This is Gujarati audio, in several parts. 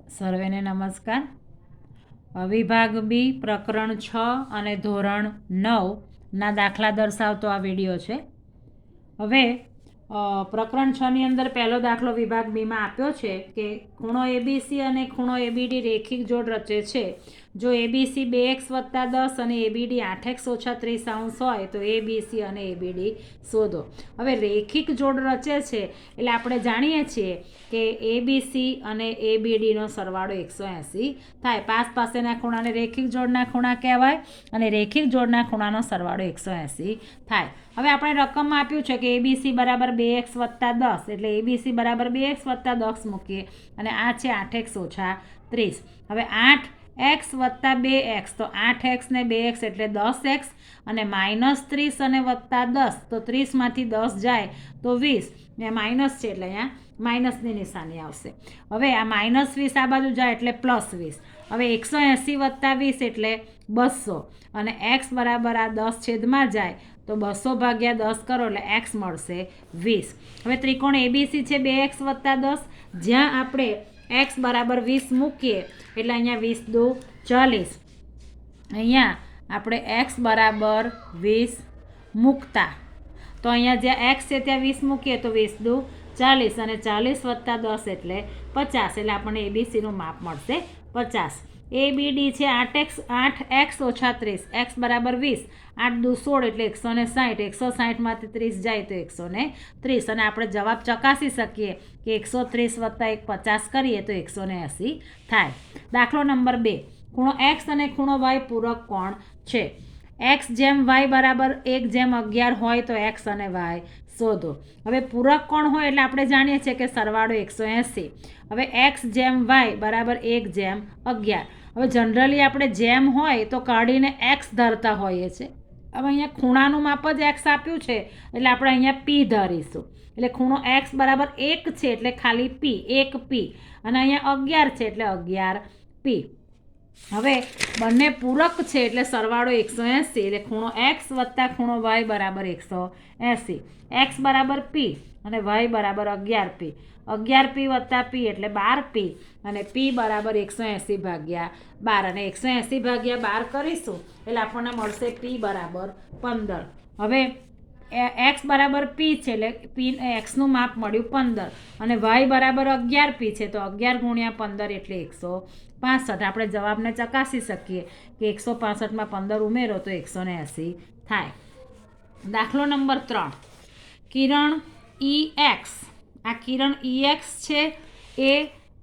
સર્વેને નમસ્કાર. વિભાગ બી પ્રકરણ 6 અને ધોરણ 9ના દાખલા દર્શાવતો આ વિડીયો છે. હવે પ્રકરણ 6ની અંદર પહેલો દાખલો વિભાગ બીમાં આપ્યો છે કે ખૂણો એબીસી અને ખૂણો એબીડી રેખિક જોડ રચે છે. જો એબીસી 2x + 10 અને એબીડી 8x - 30° હોય તો એબીસી અને એબીડી શોધો. હવે રેખિક જોડ રચે છે એટલે આપણે જાણીએ છીએ કે એબીસી અને એબીડીનો સરવાળો 180 થાય. પાસેના ખૂણાને રેખિક જોડના ખૂણા કહેવાય અને રેખિક જોડના ખૂણાનો સરવાળો 180 થાય. હવે આપણે રકમમાં આપ્યું છે કે એબીસી બરાબર 2x + 10 એટલે એબીસી બરાબર 2x + 10 મૂકીએ અને આ છે 8x - 30. હવે 8x + 2x તો 8x ને 2x એટલે 10x અને -30 અને +10 તો 30માંથી 10 જાય તો 20 ને માઇનસ છે એટલે અહીંયા માઇનસની નિશાની આવશે. હવે આ -20 આ બાજુ જાય એટલે +20. હવે 180 + 20 એટલે 200 અને x બરાબર આ 10 છેદમાં જાય તો 200 / 10 કરો એટલે x મળશે 20. હવે ત્રિકોણ એબીસી છે 2x + 10 જ્યાં આપણે x બરાબર 20 મૂકીએ એટલે અહીંયા 20 દુ 40. અહીંયા આપણે x બરાબર 20 મૂકતા તો અહીંયા જ્યાં x છે ત્યાં 20 મૂકીએ તો 20 દુ 40 અને 40 + 10 એટલે 50 એટલે આપણને એબીસીનું માપ મળશે 50. એબીડી છે 8x - 30 x બરાબર 20 8 દુ 16 એટલે 160 160માંથી 30 જાય તો 130 અને આપણે જવાબ ચકાસી શકીએ કે 130 + 1 50 કરીએ તો 180 થાય. દાખલો નંબર 2 ખૂણો x અને ખૂણો y પૂરક કોણ છે. x જેમ y બરાબર 1/11 હોય તો x અને y શોધો. હવે પૂરક કોણ હોય એટલે આપણે જાણીએ છીએ કે સરવાળો 180. હવે x જેમ y બરાબર 1/11. હવે જનરલી આપણે જેમ હોય તો કાઢીને x ધરતા હોઈએ છીએ. હવે અહીંયા ખૂણાનું માપ જ x આપ્યું છે એટલે આપણે અહીંયા p ધરીશું. એટલે ખૂણો x બરાબર 1 છે એટલે ખાલી p 1p અને અહીંયા 11 છે એટલે 11p. હવે બંને પૂરક છે એટલે સરવાળો 180 એટલે ખૂણો x + ખૂણો y બરાબર 180. x બરાબર p અને y બરાબર 11p. 11p + p એટલે 12p અને p બરાબર 180 / 12 અને 180 / 12 કરીશું એટલે આપણને મળશે p બરાબર 15. હવે x બરાબર p છે એટલે p xનું માપ મળ્યું 15 અને y બરાબર 11p છે તો 11 × 15 એટલે 165. આપણે જવાબને ચકાસી શકીએ કે 165માં 15 ઉમેરો તો 180 થાય. દાખલો નંબર 3 કિરણ EX. આ કિરણ EX છે એ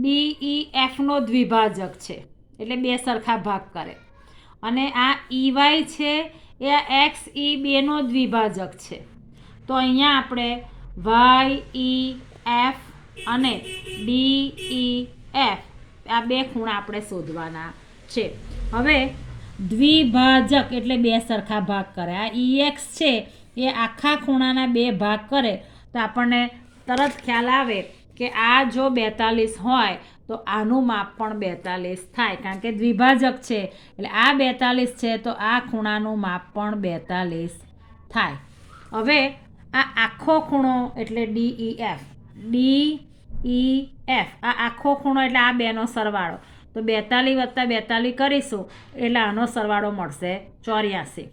DEFનો દ્વિભાજક છે એટલે બે સરખા ભાગ કરે અને આ EY છે એ આ XE2નો દ્વિભાજક છે. તો અહીંયા આપણે YEF અને DEF આ બે ખૂણા આપણે શોધવાના છે. હવે દ્વિભાજક એટલે બે સરખા ભાગ કરે. આ EX છે એ આખા ખૂણાના બે ભાગ કરે તો આપણને તરત ખ્યાલ આવે કે આ જો 42 હોય તો આનું માપ પણ 42 થાય કારણ કે દ્વિભાજક છે એટલે આ 42 છે તો આ ખૂણાનું માપ પણ 42 થાય. હવે આ આખો ખૂણો એટલે DEF આ આખો ખૂણો એટલે આ બેનો સરવાળો તો 42 + 42 કરીશું એટલે આનો સરવાળો મળશે 84.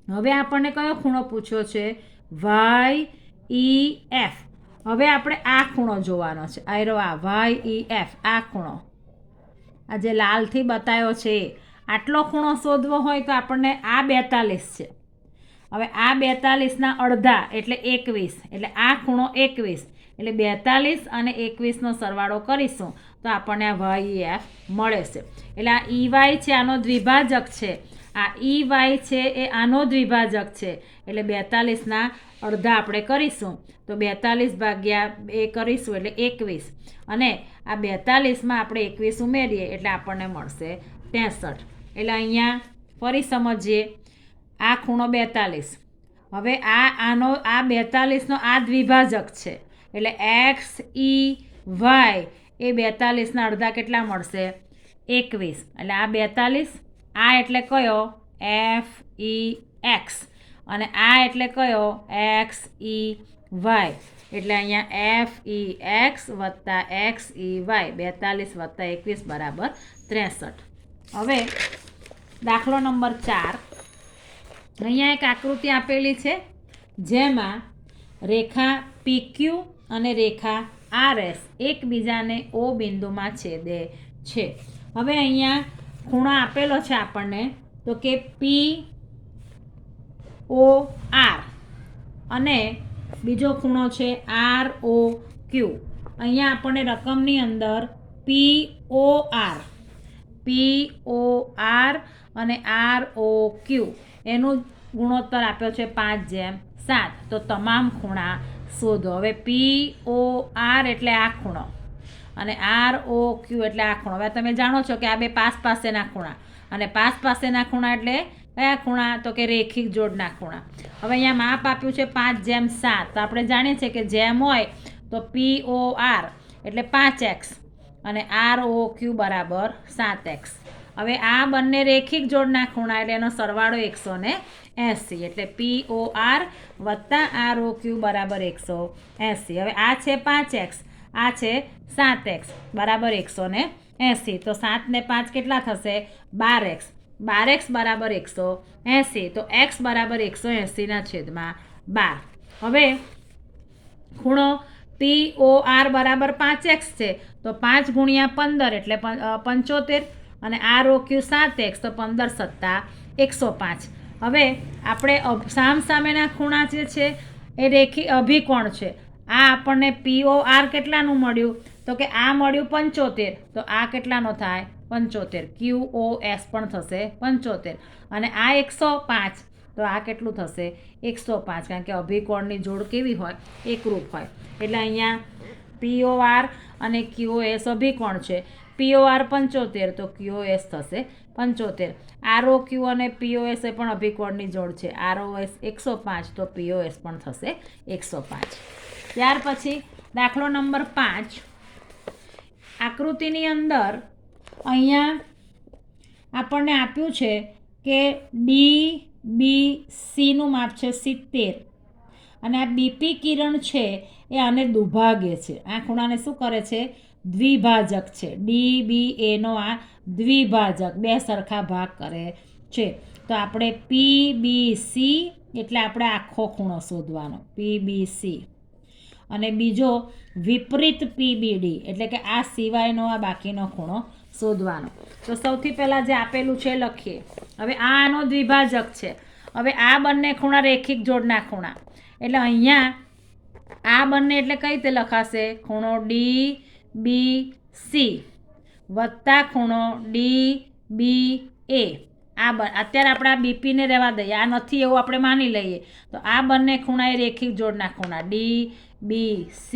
હવે આપણને કયો ખૂણો પૂછ્યો છે YEF. હવે આપણે આ ખૂણો જોવાનો છે. આ YEF આ ખૂણો આ જે લાલથી બતાવ્યો છે આટલો ખૂણો શોધવો હોય તો આપણને આ 42 છે. હવે આ 42ના અડધા એટલે 21 એટલે આ ખૂણો 21 એટલે 42 અને 21નો સરવાળો કરીશું તો આપણને આ YEF મળે છે. એટલે આ EY છે આનો દ્વિભાજક છે. આ EY છે એ આનો દ્વિભાજક છે એટલે 42ના અડધા આપણે કરીશું તો 42 / 2 કરીશું એટલે 21 અને આ 42માં આપણે 21 ઉમેરીએ એટલે આપણને મળશે 63. એટલે અહીંયા ફરી સમજીએ આ ખૂણો 42. હવે આનો આ 42નો આ દ્વિભાજક છે એટલે XEY એ 42ના અડધા કેટલા મળશે 21 એટલે આ 42 આ એટલે કયો FEX અને આ એટલે કયો XEY એટલે અહીંયા FEX વત્તા XEY 42 વત્તા 21 બરાબર 63. હવે દાખલો નંબર 4. અહીંયા એક આકૃતિ આપેલી છે જેમાં રેખા PQ અને રેખા RS એકબીજાને O બિંદુમાં છેદે છે. હવે અહીંયા ખૂણો આપેલો છે આપણને, તો કે POR અને બીજો ખૂણો છે ROQ. અહીંયા આપણને રકમની અંદર POR અને ROQ એનું ગુણોત્તર આપ્યો છે 5:7. તો તમામ ખૂણા શોધો. હવે POR એટલે આ ખૂણો અને ROQ એટલે આ ખૂણો. હવે તમે જાણો છો કે આ બે પાસેના ખૂણા, અને પાસેના ખૂણા એટલે કયા ખૂણા? તો કે રેખિક જોડના ખૂણા. હવે અહીંયા માપ આપ્યું છે 5:7. તો આપણે જાણીએ છીએ કે જેમ હોય તો POR એટલે 5x અને ROQ બરાબર 7x. હવે આ બંને રેખિક જોડના ખૂણા એટલે એનો સરવાળો 180. એટલે POR વત્તા ROQ બરાબર 180. હવે આ છે 5x, આ છે 7x બરાબર 180. તો 7 ને 5 કેટલા થશે? 12x. 12x બરાબર 180. તો x બરાબર 180/12. હવે ખૂણો POR બરાબર 5x છે, તો 5 ગુણ્યા 15 એટલે 75 અને ROQ 7x, તો 15 + 105. હવે આપણે સામેના ખૂણા જે છે એ અભિકોણ છે. આ આપણને POR કેટલાનું મળ્યું? તો કે આ મળ્યું 75. તો આ કેટલાનો થાય? 75. QOS પણ થશે 75. અને આ 105. તો આ કેટલું થશે? 105. કારણ કે અભિકોણની જોડ કેવી હોય? એકરૂપ હોય. એટલે અહીંયા POR અને QOS અભિકોણ છે. POR 75 તો QOS થશે 75. ROQ અને POS એ પણ અભિકોણની જોડ છે. ROS 105 તો POS પણ થશે 105. ત્યાર પછી દાખલો નંબર 5. આકૃતિની અંદર અહીંયા આપણને આપ્યું છે કે DBCનું માપ છે 70 અને આ BP કિરણ છે એ આને દુભાગે છે. આ ખૂણાને શું કરે છે? દ્વિભાજક છે. DBAનો આ દ્વિભાજક, બે સરખા ભાગ કરે છે. તો આપણે PBC એટલે આપણે આખો ખૂણો શોધવાનો, PBC. અને બીજો વિપરીત PBD એટલે કે આ સિવાયનો આ બાકીનો ખૂણો શોધવાનો. તો સૌથી પહેલાં જે આપેલું છે લખીએ. હવે આનો દ્વિભાજક છે. હવે આ બંને ખૂણા રેખિક જોડના ખૂણા, એટલે અહીંયા આ બંને એટલે કઈ રીતે લખાશે? ખૂણો DBC વત્તા ખૂણો DBA. અત્યારે આપણે આ BPને રહેવા દઈએ, આ નથી એવું આપણે માની લઈએ. તો આ બંને ખૂણા એ રેખિક જોડના ખૂણા DBC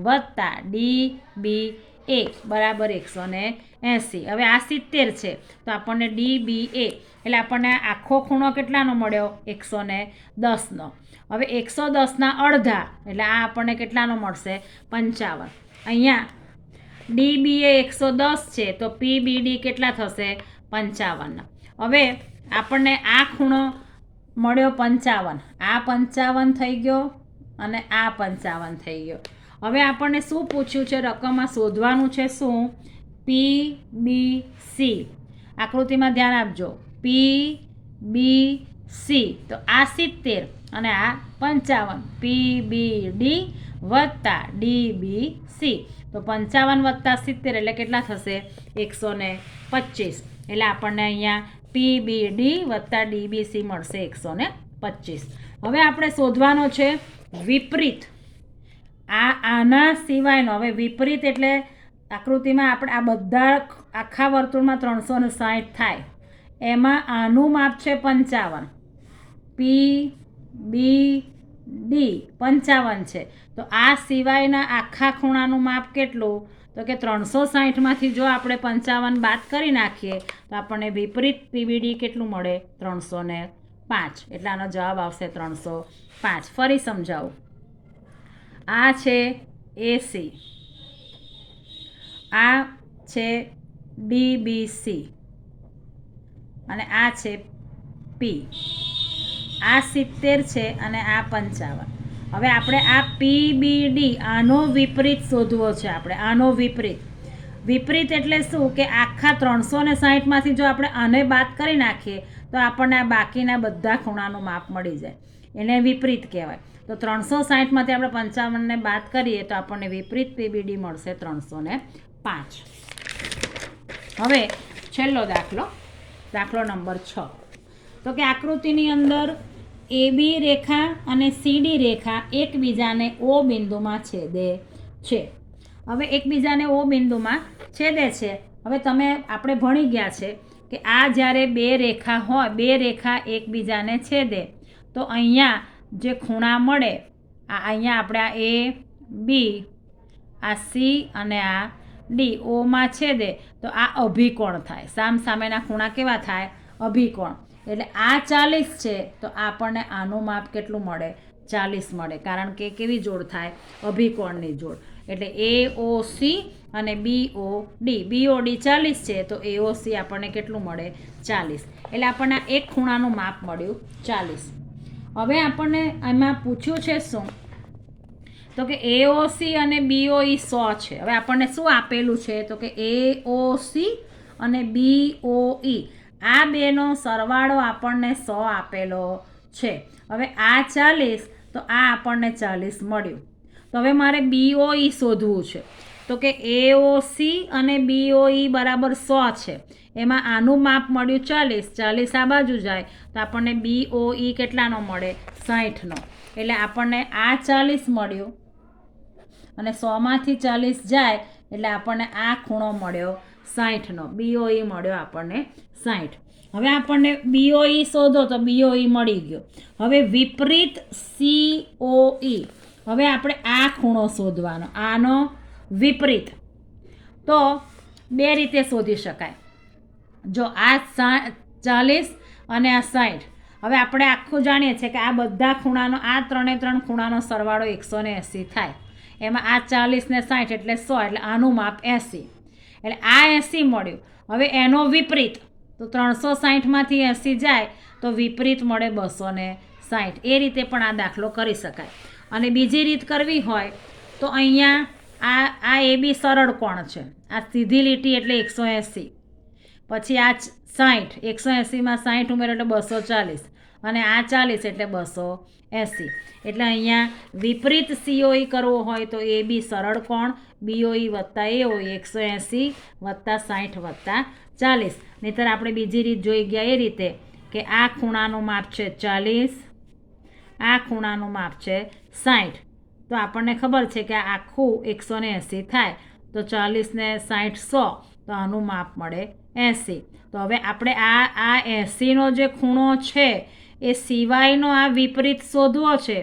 વત્તા DBA બરાબર 180. હવે આ 70 છે, તો આપણને DBA એટલે આપણને આખો ખૂણો કેટલાનો મળ્યો? 110નો. હવે 110ના અડધા એટલે આ આપણને કેટલાનો મળશે? 55. અહીંયા DBA 110 છે, તો PBD કેટલા થશે? 55. હવે આપણને આ ખૂણો મળ્યો 55. આ 55 થઈ ગયો અને આ 55 થઈ ગયો. હવે આપણને શું પૂછ્યું છે? રકમમાં શોધવાનું છે શું? PBC. આકૃતિમાં ધ્યાન આપજો. PBC તો આ 70 અને આ 55. PBD વત્તા DBC. તો 55 વત્તા 70 એટલે કેટલા થશે? 125. એટલે આપણને અહીંયા PBD વત્તા DBC મળશે 125. હવે આપણે શોધવાનો છે વિપરીત. આના સિવાયનો. હવે વિપરીત એટલે આકૃતિમાં આપણે આ બધા આખા વર્તુળમાં 360 થાય, એમાં આનું માપ છે 55. PBD 55 છે. તો આ સિવાયના આખા ખૂણાનું માપ કેટલું? તો કે 360માંથી જો આપણે 55 બાદ કરી નાખીએ તો આપણને વિપરીત PBD કેટલું મળે? 305. એટલે આનો જવાબ આવશે 305. ફરી સમજાવું. આ છે AC, આ છે DBC અને આ છે P. આ 70 છે અને આ 55. હવે આપણે આ PBD આનો વિપરીત શોધવો છે. આપણે આનો વિપરીત એટલે શું કે આખા 360માંથી જો આપણે આને બાદ કરી નાખીએ તો આપણને આ બાકીના બધા ખૂણાનું માપ મળી જાય. એને વિપરીત કહેવાય. તો 360માંથી આપણે 55ને બાદ કરીએ તો આપણને વિપરીત PBD મળશે 305. હવે છેલ્લો દાખલો નંબર 6. તો કે આકૃતિની અંદર AB રેખા અને CD રેખા એકબીજાને O બિંદુમાં છેદે છે. હવે એકબીજાને O બિંદુમાં છેદે છે. હવે આપણે ભણી ગયા છે કે આ જ્યારે બે રેખા એકબીજાને છેદે તો અહીંયા જે ખૂણા મળે અહીંયા આપણે આ AB, આ C અને આ D ઓમાં છેદે તો આ અભિકોણ થાય. સામેના ખૂણા કેવા થાય? અભિકોણ. એટલે આ 40 છે તો આપણને આનું માપ કેટલું મળે? 40 મળે. કારણ કે કેવી જોડ થાય? અભિકોણની જોડ. એટલે AOC અને BOD 40 છે તો AOC આપણને કેટલું મળે? 40. એટલે આપણને એક ખૂણાનું માપ મળ્યું 40. હવે આપણને આમાં પૂછ્યું છે શું? તો કે AOC અને BOE 100 છે. હવે આપણને શું આપેલું છે? તો કે AOC અને BOE આ બેનો સરવાળો આપણને 100 આપેલો છે. હવે આ 40 તો આ આપણને 40 મળ્યું. તો હવે મારે BOE શોધવું છે. તો કે AOC અને BOE બરાબર 100 છે. એમાં આનું માપ મળ્યું 40 આ બાજુ જાય તો આપણને BOE કેટલાનો મળે? 60નો. એટલે આપણને આ 40 મળ્યું અને 100માંથી 40 જાય એટલે આપણને આ ખૂણો મળ્યો 60નો. BOE મળ્યો આપણને 60. હવે આપણને BOE શોધો તો BOE મળી ગયો. હવે વિપરીત COE. હવે આપણે આ ખૂણો શોધવાનો, આનો વિપરીત. તો બે રીતે શોધી શકાય. જો આ 40 અને આ 60. હવે આપણે આખું જાણીએ છીએ કે આ બધા ખૂણાનો, આ 3 ખૂણાનો સરવાળો 180 થાય. એમાં આ 40 ને 60 એટલે 100. એટલે આનું માપ 80. એટલે આ 80 મળ્યું. હવે એનો વિપરીત તો 360માંથી 80 જાય તો વિપરીત મળે 260. એ રીતે પણ આ દાખલો કરી શકાય. અને બીજી રીત કરવી હોય તો અહીંયા આ AB સરળ કોણ છે. આ સીધી લીટી એટલે 180. પછી આ 60, 180માં 60 ઉમેરો એટલે 240 અને આ 40 એટલે 280. એટલે અહીંયા વિપરીત COE કરવો હોય તો AB સરળ કોણ, BOE વત્તા AOE 180 વત્તા 60 વત્તા 40. નહીંતર આપણે બીજી રીત જોઈ ગયા એ રીતે કે આ ખૂણાનું માપ છે 40, આ ખૂણાનું માપ છે 60. તો આપણને ખબર છે કે આ આખું 180 થાય તો 40 ને 60 100 તો આનું માપ મળે 80. તો હવે આપણે આ 80નો જે ખૂણો છે એ સિવાયનો આ વિપરીત શોધવો છે.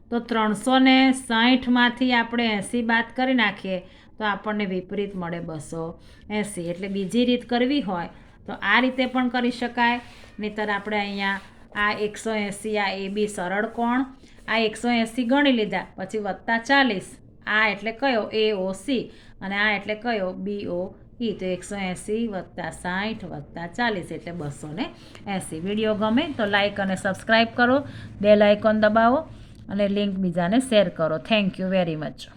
તો 360માંથી આપણે 80 બાદ કરી નાખીએ તો આપણને વિપરીત મળે 280. એટલે બીજી રીત કરવી હોય તો આ રીતે પણ કરી શકાય. નહીંતર આપણે અહીંયા આ 180, આ AB સરળ કોણ, આ 180 ગણી લીધા પછી વત્તા 40. આ એટલે કયો? AOC. અને આ એટલે કયો? BOE. તો 180 વત્તા 60 વત્તા 40 એટલે 280. વિડીયો ગમે તો લાઈક અને સબસ્ક્રાઈબ કરો, બેલ આઇકોન દબાવો અને લિંક બીજાને શેર કરો. Thank you very much.